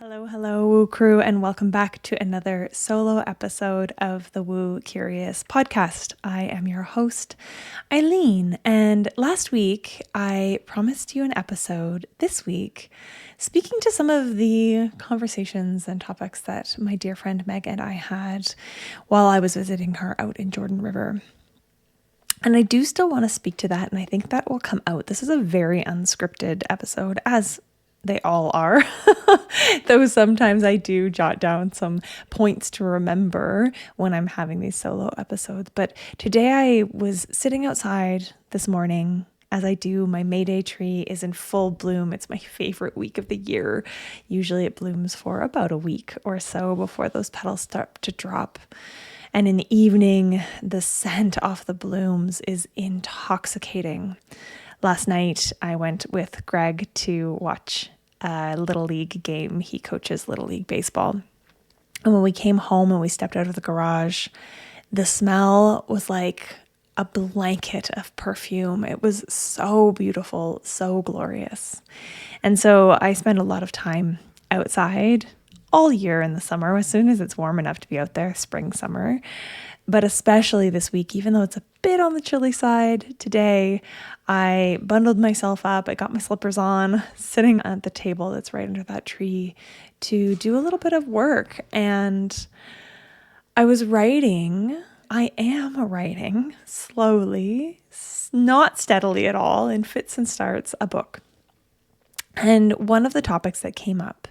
Hello, Woo Crew, and welcome back to another solo episode of the Woo Curious podcast. I am your host, Eileen, and last week I promised you an episode this week speaking to some of the conversations and topics that my dear friend Meg and I had while I was visiting her out in Jordan River. And I do still want to speak to that, and I think that will come out. This is a very unscripted episode, as they all are, though sometimes I do jot down some points to remember when I'm having these solo episodes. But today I was sitting outside this morning, as I do. My Mayday tree is in full bloom. It's my favorite week of the year. Usually it blooms for about a week or so before those petals start to drop. And in the evening, the scent off the blooms is intoxicating. Last night, I went with Greg to watch a Little League game. He coaches Little League baseball. And when we came home and we stepped out of the garage, the smell was like a blanket of perfume. It was so beautiful, so glorious. And so I spend a lot of time outside all year in the summer, as soon as it's warm enough to be out there, spring, summer. But especially this week, even though it's a bit on the chilly side today, I bundled myself up. I got my slippers on, sitting at the table that's right under that tree to do a little bit of work. And I was writing. I am writing slowly, not steadily at all, in fits and starts, a book. And one of the topics that came up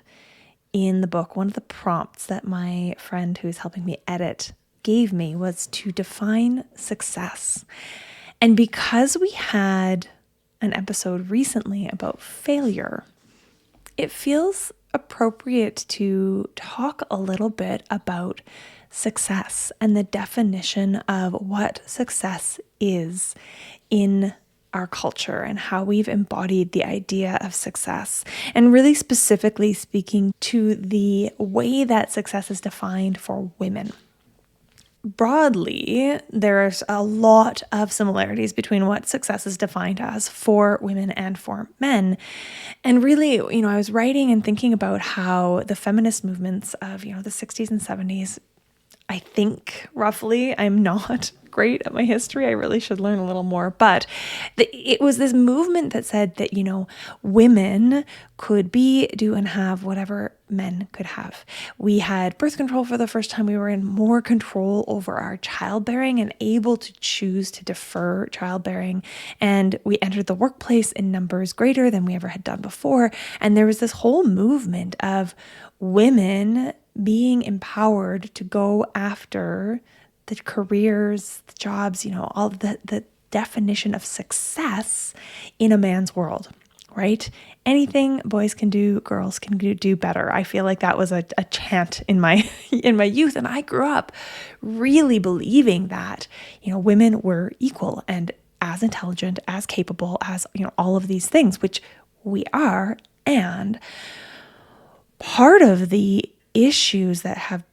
in the book, one of the prompts that my friend who's helping me edit gave me, was to define success. And because we had an episode recently about failure, it feels appropriate to talk a little bit about success and the definition of what success is in our culture and how we've embodied the idea of success, and really specifically speaking to the way that success is defined for women. Broadly, there's a lot of similarities between what success is defined as for women and for men. And really, I was writing and thinking about how the feminist movements of, the 60s and 70s, I think roughly, I'm not great at my history. I really should learn a little more. But it was this movement that said that, women could be, do, and have whatever men could have. We had birth control for the first time. We were in more control over our childbearing and able to choose to defer childbearing. And we entered the workplace in numbers greater than we ever had done before. And there was this whole movement of women being empowered to go after the careers, the jobs, all of the definition of success in a man's world, right? Anything boys can do, girls can do better. I feel like that was a chant in my youth. And I grew up really believing that, women were equal and as intelligent, as capable as, all of these things, which we are. And part of the issues that have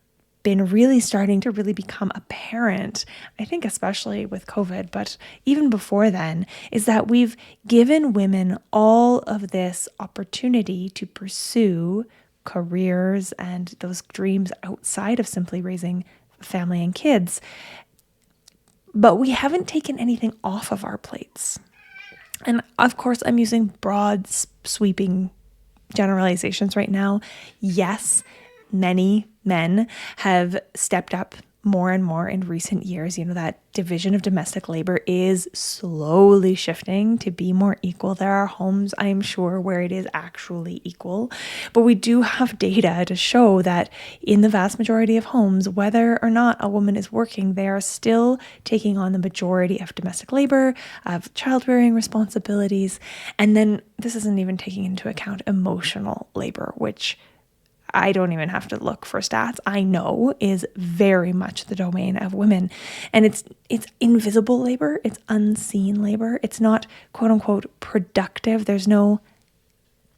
been really starting to really become apparent, I think especially with COVID, but even before then, is that we've given women all of this opportunity to pursue careers and those dreams outside of simply raising family and kids. But we haven't taken anything off of our plates. And of course, I'm using broad, sweeping generalizations right now. Yes, many men have stepped up more and more in recent years. That division of domestic labor is slowly shifting to be more equal. There are homes, I am sure, where it is actually equal. But we do have data to show that in the vast majority of homes, whether or not a woman is working, they are still taking on the majority of domestic labor, of childbearing responsibilities. And then this isn't even taking into account emotional labor, which I don't even have to look for stats. I know is very much the domain of women. And it's invisible labor. It's unseen labor. It's not quote unquote productive. There's no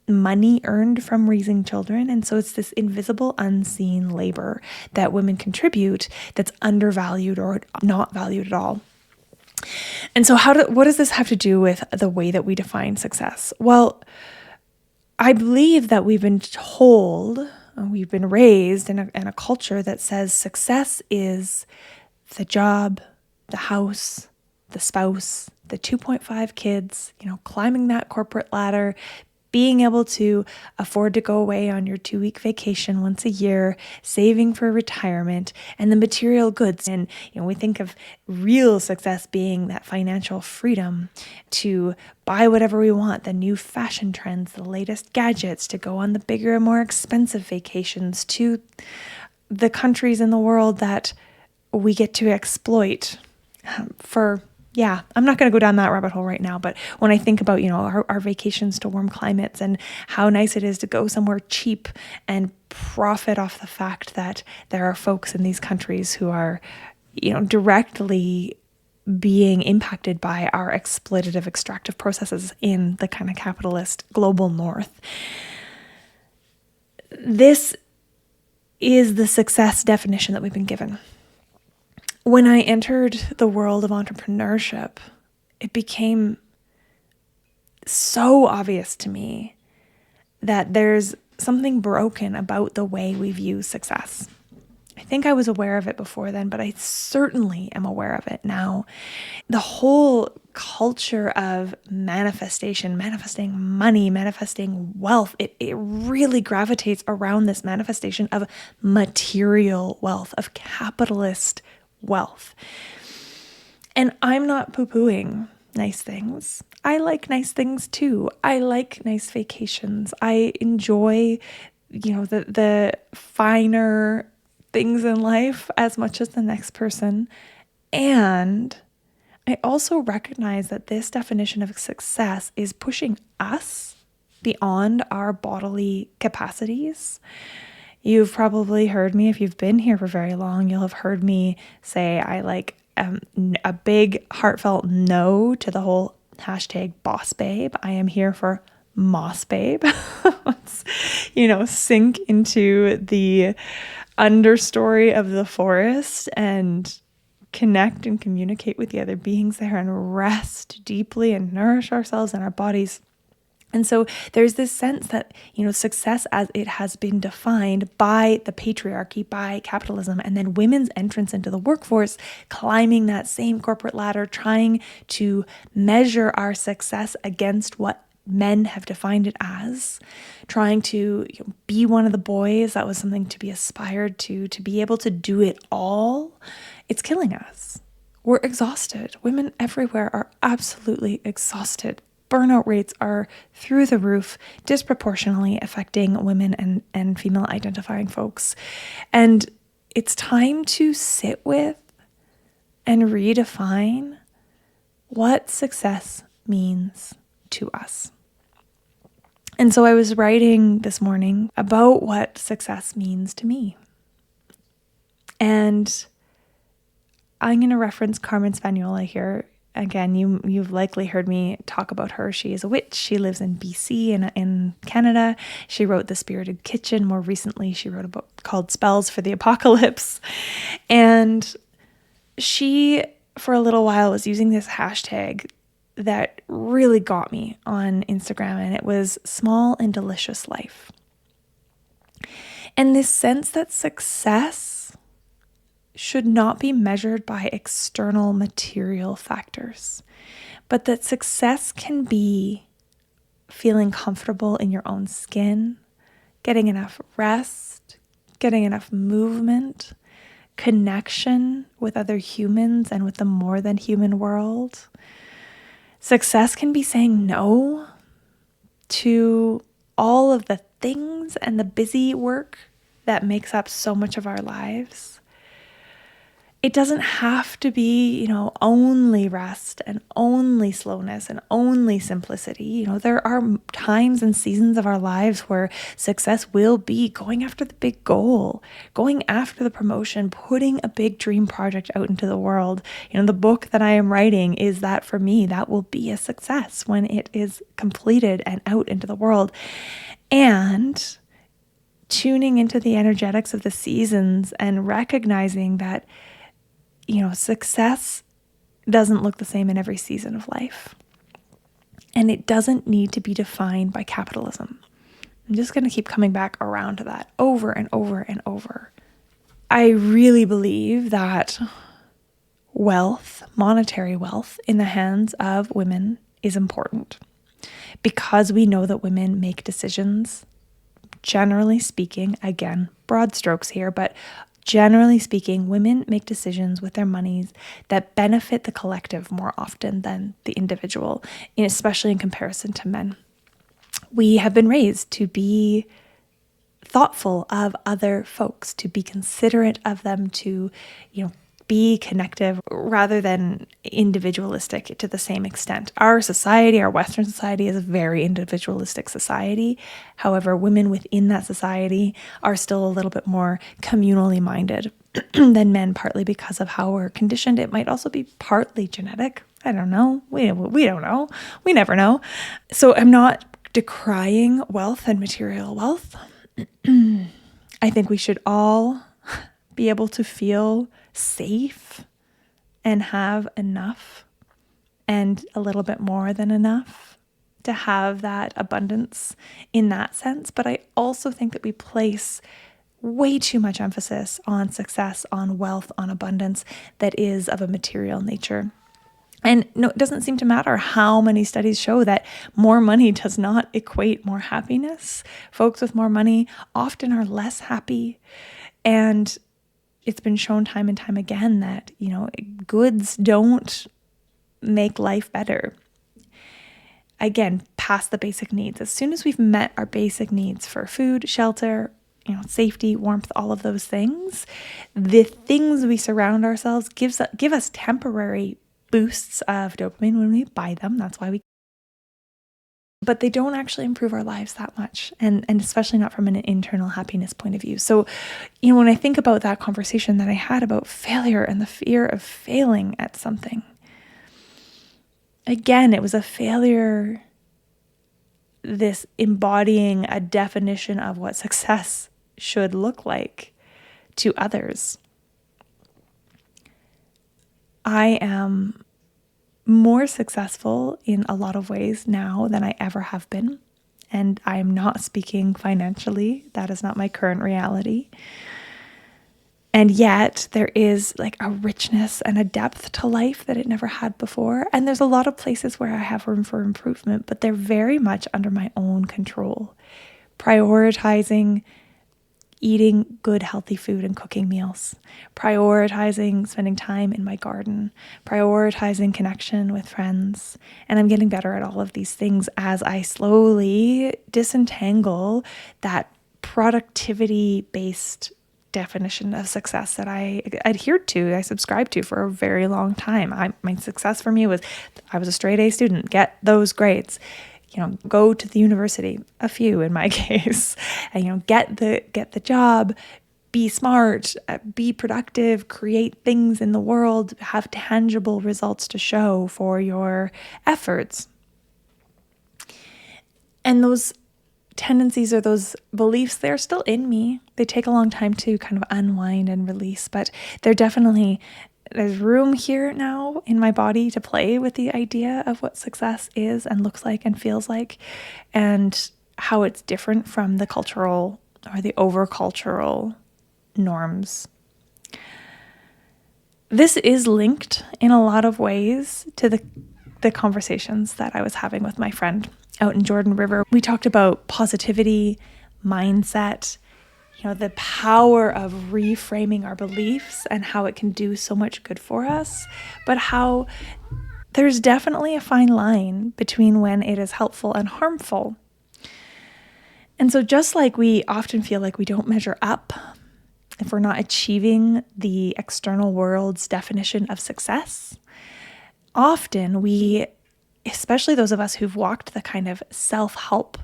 money earned from raising children. And so it's this invisible, unseen labor that women contribute that's undervalued or not valued at all. And so what does this have to do with the way that we define success? Well, I believe that we've been told we've been raised in a culture that says success is the job, the house, the spouse, the 2.5 kids, climbing that corporate ladder, being able to afford to go away on your 2-week vacation once a year, saving for retirement, and the material goods. And we think of real success being that financial freedom to buy whatever we want, the new fashion trends, the latest gadgets, to go on the bigger and more expensive vacations to the countries in the world that we get to exploit I'm not going to go down that rabbit hole right now, but when I think about, our vacations to warm climates and how nice it is to go somewhere cheap and profit off the fact that there are folks in these countries who are, directly being impacted by our exploitative, extractive processes in the kind of capitalist global north. This is the success definition that we've been given. When I entered the world of entrepreneurship, it became so obvious to me that there's something broken about the way we view success. I think I was aware of it before then, but I certainly am aware of it now. The whole culture of manifestation, manifesting money, manifesting wealth, it really gravitates around this manifestation of material wealth, of capitalist wealth. And I'm not poo-pooing nice things. I like nice things too. I like nice vacations. I enjoy, the finer things in life as much as the next person. And I also recognize that this definition of success is pushing us beyond our bodily capacities. You've probably heard me, if you've been here for very long, you'll have heard me say I like a big heartfelt no to the whole hashtag boss babe. I am here for moss babe. Let's, sink into the understory of the forest and connect and communicate with the other beings there and rest deeply and nourish ourselves and our bodies. And so there's this sense that, success as it has been defined by the patriarchy, by capitalism, and then women's entrance into the workforce, climbing that same corporate ladder, trying to measure our success against what men have defined it as, trying to be one of the boys. That was something to be aspired to be able to do it all. It's killing us. We're exhausted. Women everywhere are absolutely exhausted. Burnout rates are through the roof, disproportionately affecting women and female identifying folks. And it's time to sit with and redefine what success means to us. And so I was writing this morning about what success means to me. And I'm going to reference Carmen Spaniola here. Again, you've likely heard me talk about her. She is a witch. She lives in BC in Canada. She wrote The Spirited Kitchen. More recently, she wrote a book called Spells for the Apocalypse. And she, for a little while, was using this hashtag that really got me on Instagram, and it was small and delicious life. And this sense that success should not be measured by external material factors, but that success can be feeling comfortable in your own skin, getting enough rest, getting enough movement, connection with other humans and with the more than human world. Success can be saying no to all of the things and the busy work that makes up so much of our lives. It doesn't have to be, only rest and only slowness and only simplicity. There are times and seasons of our lives where success will be going after the big goal, going after the promotion, putting a big dream project out into the world. The book that I am writing is that for me, that will be a success when it is completed and out into the world. And tuning into the energetics of the seasons and recognizing that success doesn't look the same in every season of life. And it doesn't need to be defined by capitalism. I'm just going to keep coming back around to that over and over and over. I really believe that wealth, monetary wealth in the hands of women is important because we know that women make decisions, generally speaking, again, broad strokes here, but generally speaking, women make decisions with their monies that benefit the collective more often than the individual, especially in comparison to men. We have been raised to be thoughtful of other folks, to be considerate of them, to, be connective rather than individualistic to the same extent. Our society, our Western society, is a very individualistic society. However, women within that society are still a little bit more communally minded than men, partly because of how we're conditioned. It might also be partly genetic. I don't know. We don't know. We never know. So I'm not decrying wealth and material wealth. I think we should all be able to feel safe and have enough and a little bit more than enough to have that abundance in that sense. But I also think that we place way too much emphasis on success, on wealth, on abundance that is of a material nature. And no, it doesn't seem to matter how many studies show that more money does not equate more happiness. Folks with more money often are less happy. And it's been shown time and time again that, goods don't make life better. Again, past the basic needs. As soon as we've met our basic needs for food, shelter, safety, warmth, all of those things, the things we surround ourselves give us temporary boosts of dopamine when we buy them. That's why but they don't actually improve our lives that much, and especially not from an internal happiness point of view. So, when I think about that conversation that I had about failure and the fear of failing at something, again, it was a failure, this embodying a definition of what success should look like to others. I am more successful in a lot of ways now than I ever have been. And I am not speaking financially. That is not my current reality. And yet there is like a richness and a depth to life that it never had before. And there's a lot of places where I have room for improvement, but they're very much under my own control. Prioritizing eating good, healthy food and cooking meals, prioritizing spending time in my garden, prioritizing connection with friends. And I'm getting better at all of these things as I slowly disentangle that productivity-based definition of success that I adhered to, I subscribed to for a very long time. My success for me was I was a straight A student, get those grades. Go to the university, a few in my case, and, get the job, be smart, be productive, create things in the world, have tangible results to show for your efforts. And those tendencies or those beliefs, they're still in me. They take a long time to kind of unwind and release, but there's room here now in my body to play with the idea of what success is and looks like and feels like, and how it's different from the cultural or the over-cultural norms. This is linked in a lot of ways to the conversations that I was having with my friend out in Jordan River. We talked about positivity, mindset, the power of reframing our beliefs and how it can do so much good for us, but how there's definitely a fine line between when it is helpful and harmful. And so just like we often feel like we don't measure up if we're not achieving the external world's definition of success, often we, especially those of us who've walked the kind of self-help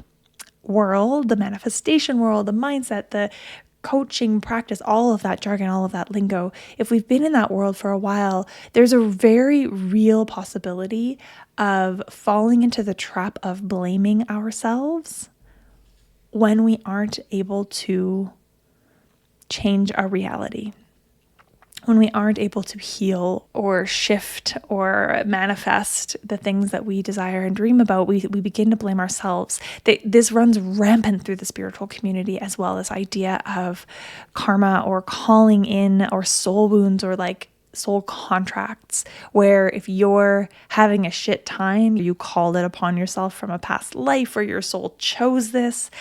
world, the manifestation world, the mindset, the coaching practice, all of that jargon, all of that lingo, if we've been in that world for a while, there's a very real possibility of falling into the trap of blaming ourselves when we aren't able to change our reality. when we aren't able to heal or shift or manifest the things that we desire and dream about, we begin to blame ourselves. This runs rampant through the spiritual community as well, this idea of karma or calling in or soul wounds or like soul contracts, where if you're having a shit time, you called it upon yourself from a past life or your soul chose this.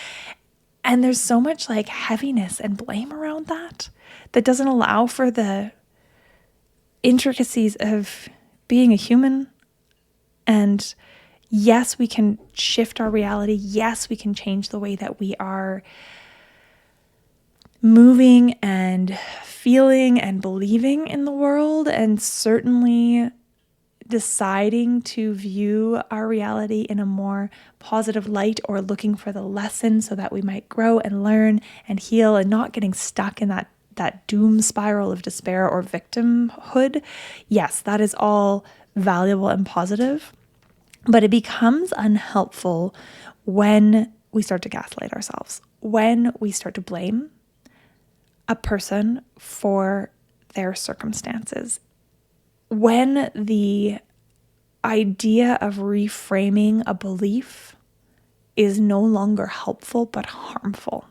And there's so much like heaviness and blame around that doesn't allow for the intricacies of being a human. And yes, we can shift our reality. Yes, we can change the way that we are moving and feeling and believing in the world, and certainly deciding to view our reality in a more positive light, or looking for the lesson so that we might grow and learn and heal, and not getting stuck in that doom spiral of despair or victimhood. Yes, that is all valuable and positive, but it becomes unhelpful when we start to gaslight ourselves, when we start to blame a person for their circumstances, when the idea of reframing a belief is no longer helpful but harmful.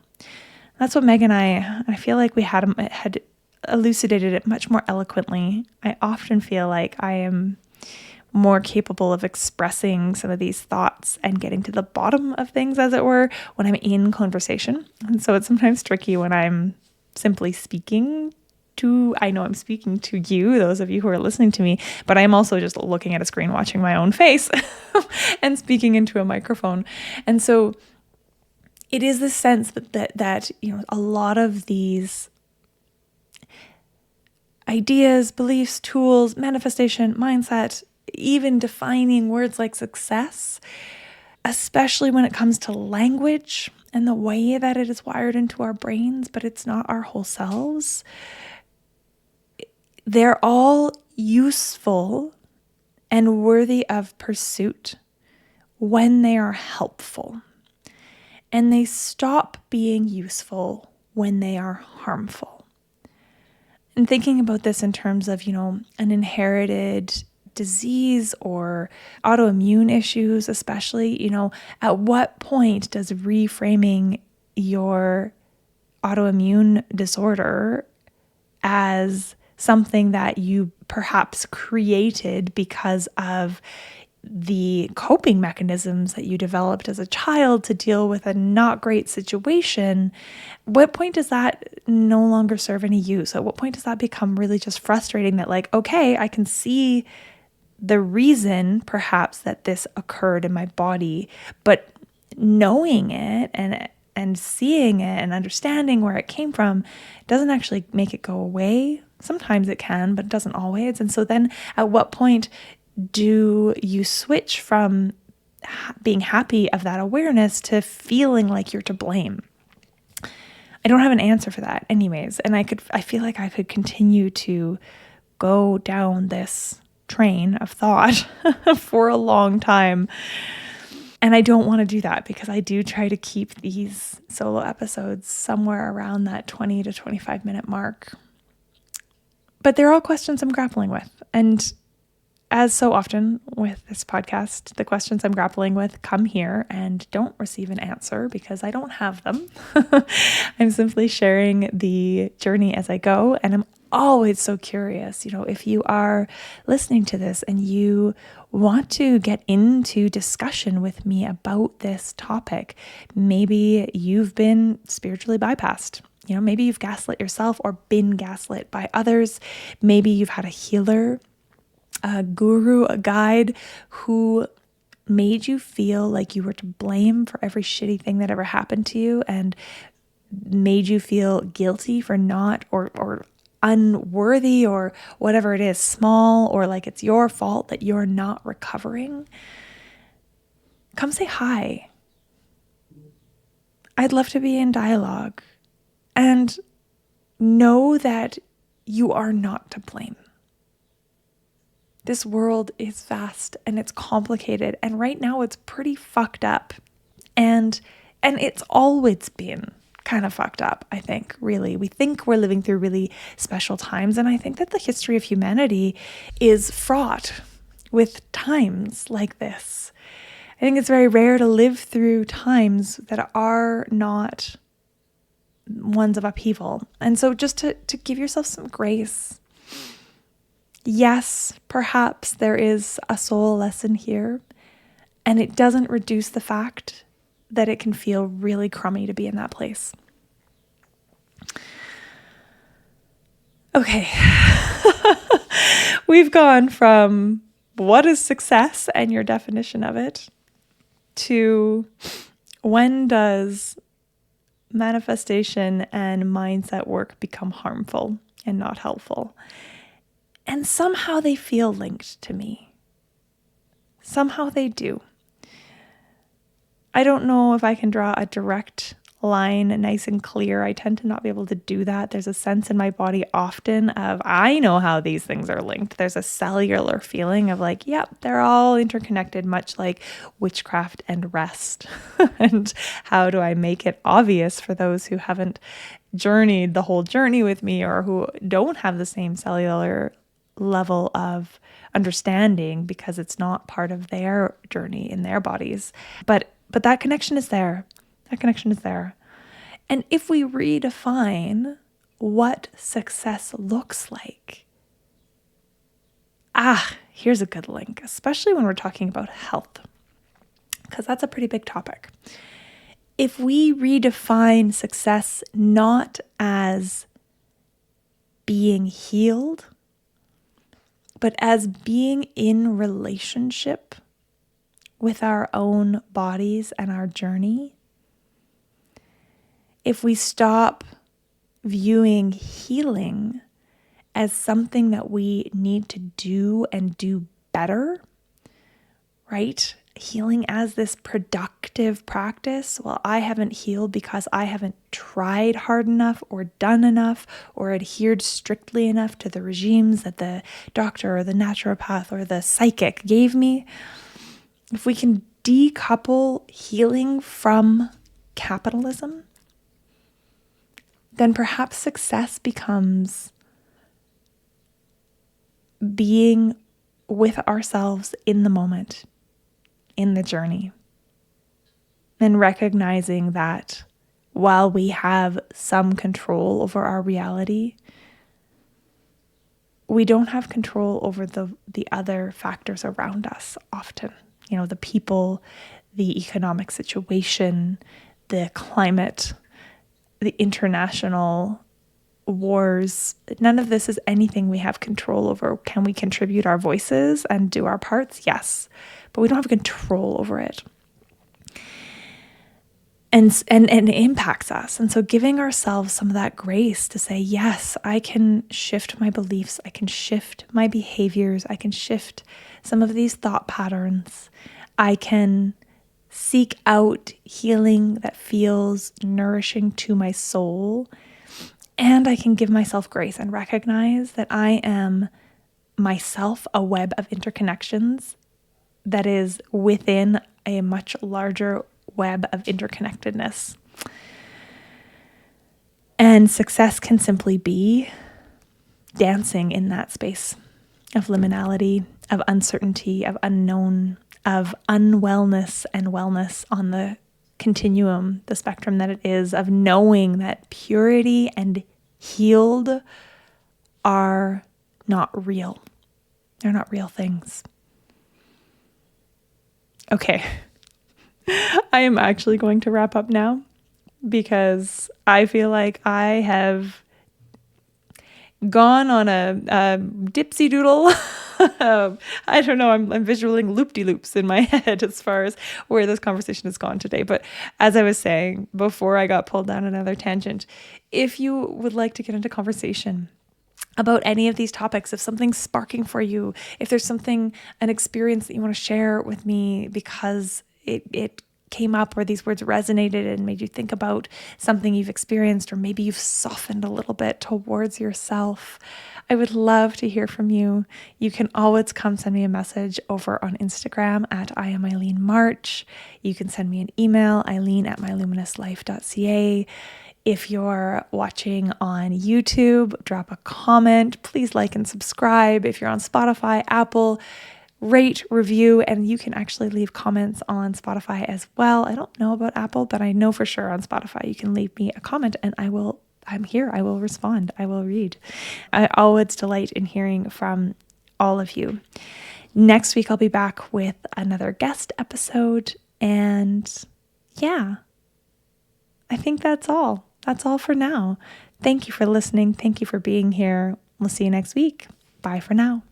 That's what Meg and I feel like we had elucidated it much more eloquently. I often feel like I am more capable of expressing some of these thoughts and getting to the bottom of things, as it were, when I'm in conversation. And so it's sometimes tricky when I'm simply speaking to, I know I'm speaking to you, those of you who are listening to me, but I'm also just looking at a screen, watching my own face and speaking into a microphone. And so it is the sense that a lot of these ideas, beliefs, tools, manifestation, mindset, even defining words like success, especially when it comes to language and the way that it is wired into our brains, but it's not our whole selves. They're all useful and worthy of pursuit when they are helpful. And they stop being useful when they are harmful. And thinking about this in terms of, an inherited disease or autoimmune issues, especially, at what point does reframing your autoimmune disorder as something that you perhaps created because of the coping mechanisms that you developed as a child to deal with a not great situation, what point does that no longer serve any use? At what point does that become really just frustrating that like, okay, I can see the reason perhaps that this occurred in my body, but knowing it and seeing it and understanding where it came from doesn't actually make it go away. Sometimes it can, but it doesn't always. And so then at what point do you switch from being happy of that awareness to feeling like you're to blame? I don't have an answer for that anyways. And I feel like I could continue to go down this train of thought for a long time. And I don't want to do that because I do try to keep these solo episodes somewhere around that 20 to 25 minute mark. But they're all questions I'm grappling with. And as so often with this podcast, the questions I'm grappling with come here and don't receive an answer because I don't have them. I'm simply sharing the journey as I go. And I'm always so curious, if you are listening to this and you want to get into discussion with me about this topic, maybe you've been spiritually bypassed. Maybe you've gaslit yourself or been gaslit by others. Maybe you've had a healer, a guru, a guide who made you feel like you were to blame for every shitty thing that ever happened to you and made you feel guilty for not or unworthy or whatever it is, small, or like it's your fault that you're not recovering. Come say hi. I'd love to be in dialogue and know that you are not to blame. This world is vast and it's complicated, and right now it's pretty fucked up. And it's always been kind of fucked up, I think, really. We think we're living through really special times. And I think that the history of humanity is fraught with times like this. I think it's very rare to live through times that are not ones of upheaval. And so just to give yourself some grace. Yes, perhaps there is a soul lesson here, and it doesn't reduce the fact that it can feel really crummy to be in that place. Okay. We've gone from what is success and your definition of it to when does manifestation and mindset work become harmful and not helpful? And somehow they feel linked to me. Somehow they do. I don't know if I can draw a direct line nice and clear. I tend to not be able to do that. There's a sense in my body often of, I know how these things are linked. There's a cellular feeling of like, yep, they're all interconnected, much like witchcraft and rest. And how do I make it obvious for those who haven't journeyed the whole journey with me or who don't have the same cellular level of understanding because it's not part of their journey in their bodies. But that connection is there. That connection is there. And if we redefine what success looks like, here's a good link, especially when we're talking about health, because that's a pretty big topic. If we redefine success not as being healed, but as being in relationship with our own bodies and our journey, if we stop viewing healing as something that we need to do and do better, right? Healing as this productive practice. Well, I haven't healed because I haven't tried hard enough or done enough or adhered strictly enough to the regimes that the doctor or the naturopath or the psychic gave me. If we can decouple healing from capitalism, then perhaps success becomes being with ourselves in the moment, in the journey, and recognizing that while we have some control over our reality, we don't have control over the other factors around us often. You know, the people, the economic situation, the climate, the international wars. None of this is anything we have control over. Can we contribute our voices and do our parts? Yes, but we don't have control over it. And it impacts us. And so giving ourselves some of that grace to say, yes, I can shift my beliefs. I can shift my behaviors. I can shift some of these thought patterns. I can seek out healing that feels nourishing to my soul. And I can give myself grace and recognize that I am myself a web of interconnections that is within a much larger web of interconnectedness. And success can simply be dancing in that space of liminality, of uncertainty, of unknown, of unwellness and wellness on the continuum, the spectrum that it is, of knowing that purity and healed are not real. They're not real things. Okay. I am actually going to wrap up now because I feel like I have gone on a dipsy doodle. I don't know. I'm visualing loop-de-loops in my head as far as where this conversation has gone today. But as I was saying before I got pulled down another tangent, if you would like to get into conversation about any of these topics, if something's sparking for you, if there's an experience that you want to share with me because it came up or these words resonated and made you think about something you've experienced, or maybe you've softened a little bit towards yourself, I would love to hear from you. You can always come send me a message over on Instagram at I am Eileen March. You can send me an email, Eileen@myluminous life.ca. If you're watching on YouTube, drop a comment. Please like and subscribe. If you're on Spotify, Apple, rate, review, and you can actually leave comments on Spotify as well. I don't know about Apple, but I know for sure on Spotify you can leave me a comment and I'm here. I will respond. I will read. I always delight in hearing from all of you. Next week, I'll be back with another guest episode. And yeah, I think that's all. That's all for now. Thank you for listening. Thank you for being here. We'll see you next week. Bye for now.